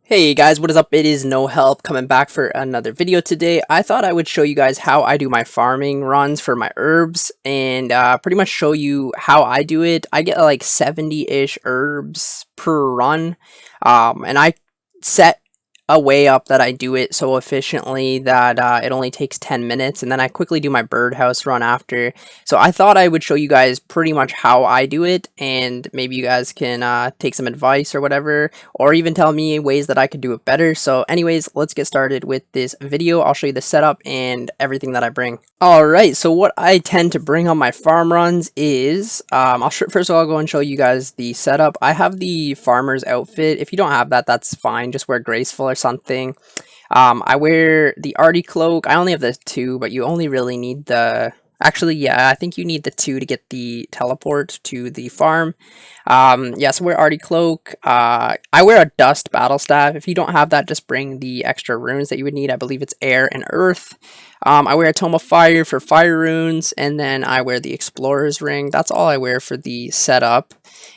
Hey guys, what is up? It is No Help coming back for another video today. I thought I would show you guys how I do my farming runs for my herbs and pretty much show you how I do it. I get like 70-ish herbs per run, and I set a way up that I do it so efficiently that it only takes 10 minutes, and then I quickly do my birdhouse run after. So I thought I would show you guys pretty much how I do it, and maybe you guys can take some advice or whatever, or even tell me ways that I could do it better. So anyways, let's get started with this video. I'll show you the setup and everything that I bring. Alright, so what I tend to bring on my farm runs is, first of all, I'll go and show you guys the setup. I have the farmer's outfit. If you don't have that, that's fine. Just wear graceful or something. I wear the arty cloak. I only have the 2, but you only really need the... Actually, yeah, I think you need the 2 to get the teleport to the farm. Yeah, so wear arty cloak. I wear a dust battle staff. If you don't have that, just bring the extra runes that you would need. I believe it's air and earth. I wear a tome of fire for fire runes, and then I wear the explorer's ring. That's all I wear for the setup.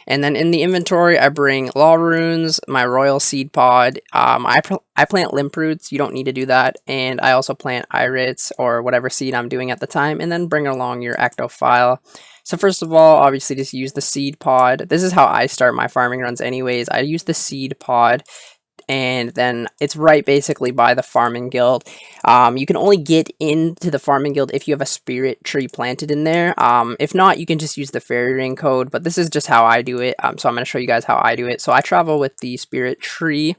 And then in the inventory, I bring law runes, my royal seed pod. I plant limp roots. You don't need to do that. And I also plant irits or whatever seed I'm doing at the time, and then bring along your ectophile. So first of all, obviously just use the seed pod. This is how I start my farming runs anyways. I use the seed pod, and then it's right basically by the farming guild. You can only get into the farming guild if you have a spirit tree planted in there. If not, you can just use the fairy ring code, but this is just how I do it. So I'm going to show you guys how I do it. So I travel with the spirit tree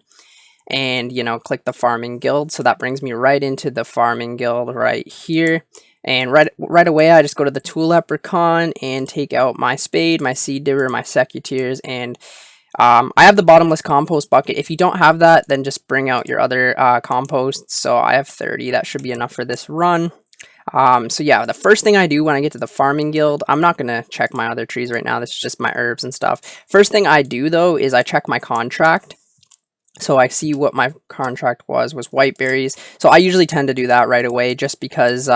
and, click the farming guild. So that brings me right into the farming guild right here. And right away, I just go to the tool leprechaun and take out my spade, my seed dibber, my secateurs, and I have the bottomless compost bucket. If you don't have that, then just bring out your other composts. So I have 30. That should be enough for this run. So yeah, the first thing I do when I get to the farming guild, I'm not going to check my other trees right now. This is just my herbs and stuff. First thing I do, though, is I check my contract. So I see what my contract was white berries. So I usually tend to do that right away just because,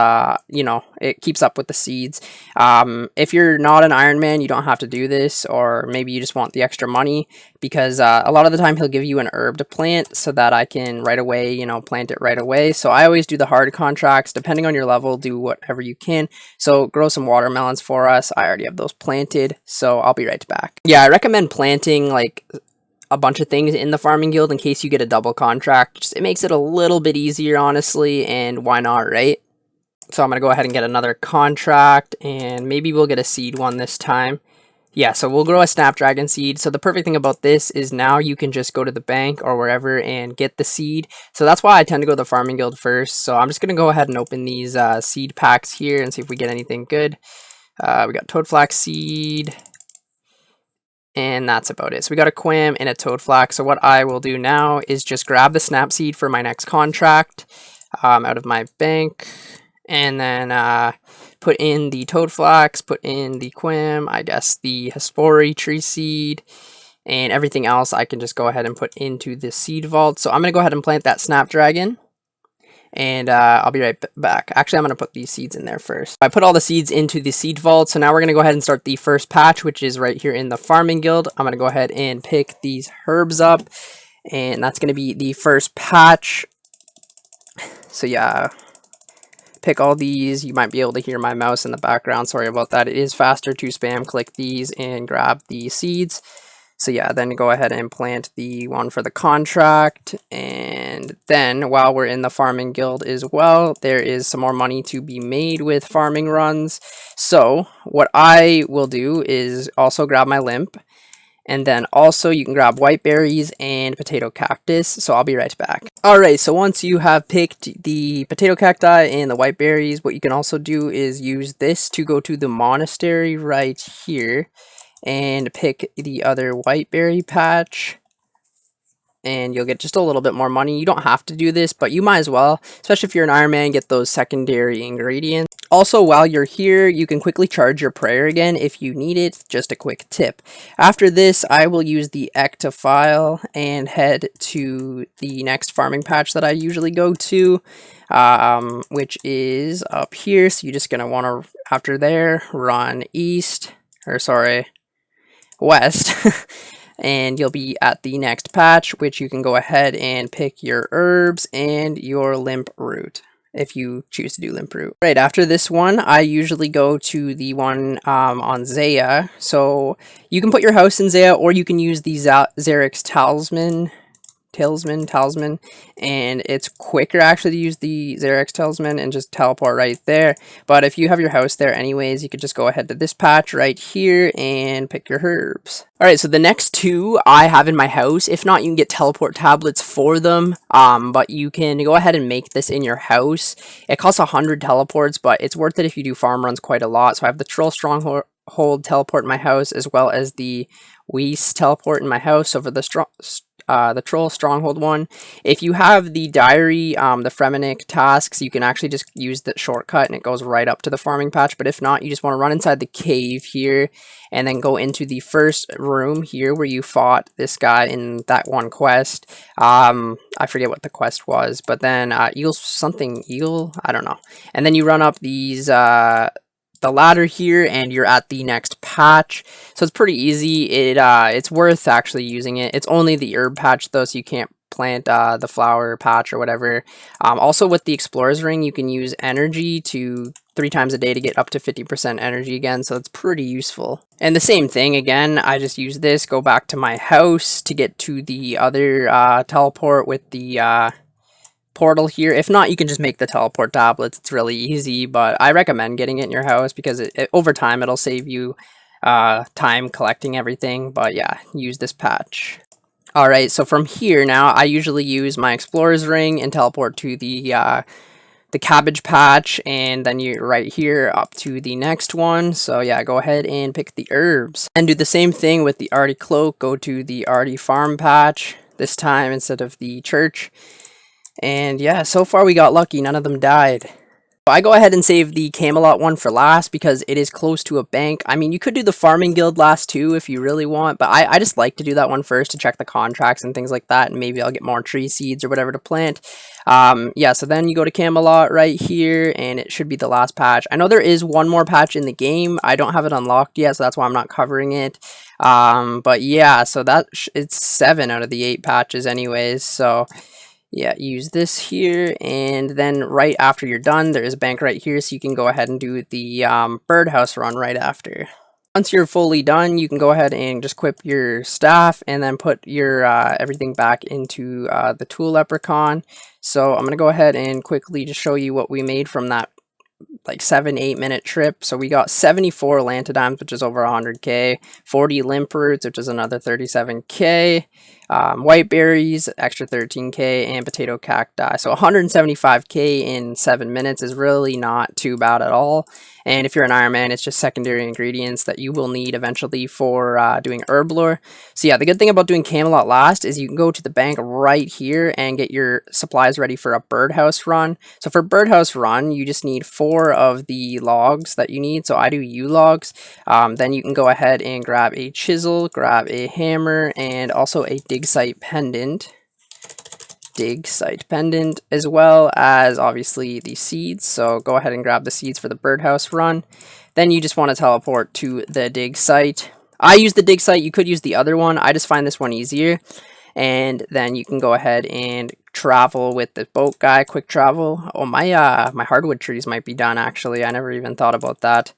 it keeps up with the seeds. If you're not an Ironman, you don't have to do this, or maybe you just want the extra money because a lot of the time he'll give you an herb to plant so that I can right away, plant it right away. So I always do the hard contracts. Depending on your level, do whatever you can. So grow some watermelons for us. I already have those planted, so I'll be right back. Yeah, I recommend planting like a bunch of things in the farming guild in case you get a double contract. It makes it a little bit easier, honestly, and why not, right? So I'm going to go ahead and get another contract, and maybe we'll get a seed one this time. Yeah, so we'll grow a Snapdragon Seed. So the perfect thing about this is now you can just go to the bank or wherever and get the seed. So that's why I tend to go to the farming guild first. So I'm just going to go ahead and open these seed packs here and see if we get anything good. We got Toadflax Seed. And that's about it. So we got a Quim and a Toadflax. So what I will do now is just grab the Snap Seed for my next contract out of my bank. And then put in the Toadflax, put in the Quim, I guess the Hespori Tree Seed, and everything else I can just go ahead and put into the seed vault. So I'm going to go ahead and plant that Snapdragon. And I'll be right back. Actually, I'm going to put these seeds in there first. I put all the seeds into the seed vault. So now we're going to go ahead and start the first patch, which is right here in the farming guild. I'm going to go ahead and pick these herbs up. And that's going to be the first patch. So yeah, pick all these. You might be able to hear my mouse in the background. Sorry about that. It is faster to spam click these and grab the seeds. So yeah, then go ahead and plant the one for the contract. And then while we're in the farming guild as well, there is some more money to be made with farming runs. So what I will do is also grab my limp. And then also you can grab white berries and potato cactus. So I'll be right back. Alright, so once you have picked the potato cacti and the white berries, what you can also do is use this to go to the monastery right here. And pick the other white berry patch, and you'll get just a little bit more money. You don't have to do this, but you might as well, especially if you're an Ironman, get those secondary ingredients. Also, while you're here, you can quickly charge your prayer again if you need it. Just a quick tip. After this, I will use the ectophile and head to the next farming patch that I usually go to, which is up here. So you're just going to want to, after there, run east, or sorry, west and you'll be at the next patch, which you can go ahead and pick your herbs and your limp root if you choose to do limp root. Right after this one, I usually go to the one on Zaya. So you can put your house in Zaya, or you can use the Xerix talisman, and it's quicker actually to use the Xerix talisman and just teleport right there. But if you have your house there anyways, you could just go ahead to this patch right here and pick your herbs. Alright, so the next two I have in my house. If not, you can get teleport tablets for them, but you can go ahead and make this in your house. It costs 100 teleports, but it's worth it if you do farm runs quite a lot. So I have the Troll Stronghold teleport in my house, as well as the Weiss teleport in my house. So for the Troll Stronghold one, if you have the diary, the Fremenic tasks, you can actually just use the shortcut and it goes right up to the farming patch. But if not, you just want to run inside the cave here and then go into the first room here where you fought this guy in that one quest. I forget what the quest was, but then I don't know. And then you run up these the ladder here and you're at the next patch. So it's pretty easy. It's worth actually using it. It's only the herb patch though, so you can't plant the flower patch or whatever. Also with the explorer's ring, you can use energy to 3 times a day to get up to 50% energy again, so it's pretty useful. And the same thing again, I just use this, go back to my house to get to the other teleport with the portal here. If not, you can just make the teleport tablets. It's really easy, but I recommend getting it in your house because over time it'll save you time collecting everything. But yeah, use this patch. Alright, so from here now, I usually use my explorer's ring and teleport to the cabbage patch, and then you're right here up to the next one. So yeah, go ahead and pick the herbs and do the same thing with the Arty cloak. Go to the Arty farm patch this time instead of the church. And yeah, so far we got lucky, none of them died. I go ahead and save the Camelot one for last because it is close to a bank. I mean, you could do the farming guild last too if you really want, but I just like to do that one first to check the contracts and things like that, and maybe I'll get more tree seeds or whatever to plant. Yeah, so then you go to Camelot right here, and it should be the last patch. I know there is one more patch in the game. I don't have it unlocked yet, so that's why I'm not covering it. But yeah, so it's 7 out of the 8 patches anyways, so yeah, use this here, and then right after you're done, there is a bank right here, so you can go ahead and do the Birdhouse Run right after. Once you're fully done, you can go ahead and just equip your staff, and then put your everything back into the Tool Leprechaun. So I'm going to go ahead and quickly just show you what we made from that like 7-8 minute trip. So we got 74 Lantidimes, which is over 100k, 40 limp roots, which is another 37k, white berries, extra 13k, and potato cacti. So 175k in 7 minutes is really not too bad at all. And if you're an Ironman, it's just secondary ingredients that you will need eventually for doing herb lore. So yeah, the good thing about doing Camelot last is you can go to the bank right here and get your supplies ready for a Birdhouse Run. So for Birdhouse Run, you just need 4 of the logs that you need. So I do U logs. Then you can go ahead and grab a chisel, grab a hammer, and also a dig site pendant, as well as obviously the seeds. So go ahead and grab the seeds for the Birdhouse Run. Then you just want to teleport to the dig site. I use the dig site. You could use the other one. I just find this one easier. And then you can go ahead and travel with the boat guy, quick travel. Oh, my my hardwood trees might be done actually. I never even thought about that.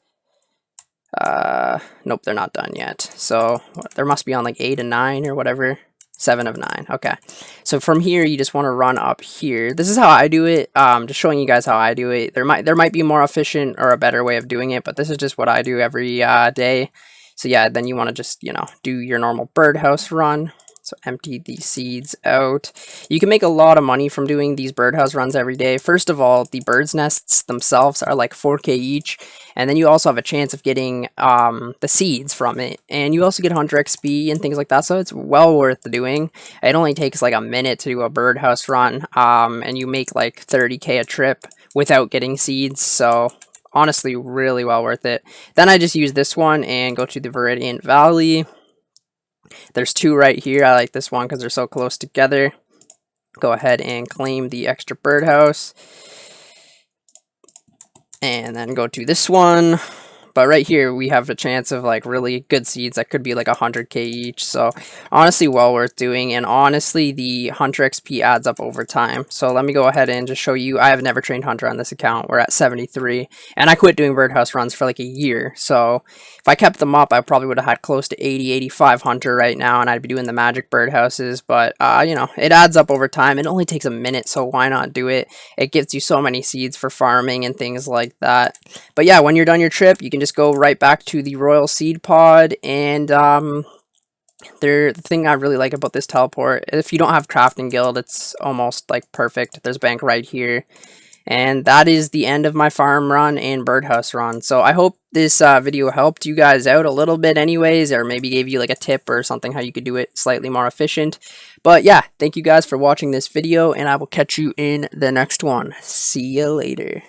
Nope, they're not done yet. So there must be on like 8 and 9 or whatever. 7 of 9. Okay, so from here you just want to run up here. This is how I do it. Just showing you guys how I do it. There might be a more efficient or a better way of doing it, but this is just what I do every day. So yeah, then you want to just, you know, do your normal Birdhouse Run. So empty these seeds out. You can make a lot of money from doing these birdhouse runs every day. First of all, the bird's nests themselves are like 4k each. And then you also have a chance of getting the seeds from it. And you also get Hunter XP and things like that. So it's well worth doing. It only takes like a minute to do a birdhouse run. And you make like 30k a trip without getting seeds. So honestly, really well worth it. Then I just use this one and go to the Viridian Valley. There's 2 right here. I like this one because they're so close together. Go ahead and claim the extra birdhouse. And then go to this one. but right here we have a chance of like really good seeds that could be like 100k each. So honestly, well worth doing, and honestly the Hunter XP adds up over time. So let me go ahead and just show you. I have never trained Hunter on this account. We're at 73, and I quit doing Birdhouse runs for like a year. So if I kept them up, I probably would have had close to 80, 85 Hunter right now, and I'd be doing the magic birdhouses. But you know, it adds up over time. It only takes a minute, so why not do it? It gives you so many seeds for farming and things like that. But yeah, when you're done your trip, you can just go right back to the Royal Seed Pod, and the thing I really like about this teleport, if you don't have Crafting Guild, it's almost like perfect. There's a bank right here. And that is the end of my farm run and birdhouse run. So I hope this video helped you guys out a little bit anyways, or maybe gave you like a tip or something how you could do it slightly more efficient. But yeah, thank you guys for watching this video, and I will catch you in the next one. See you later.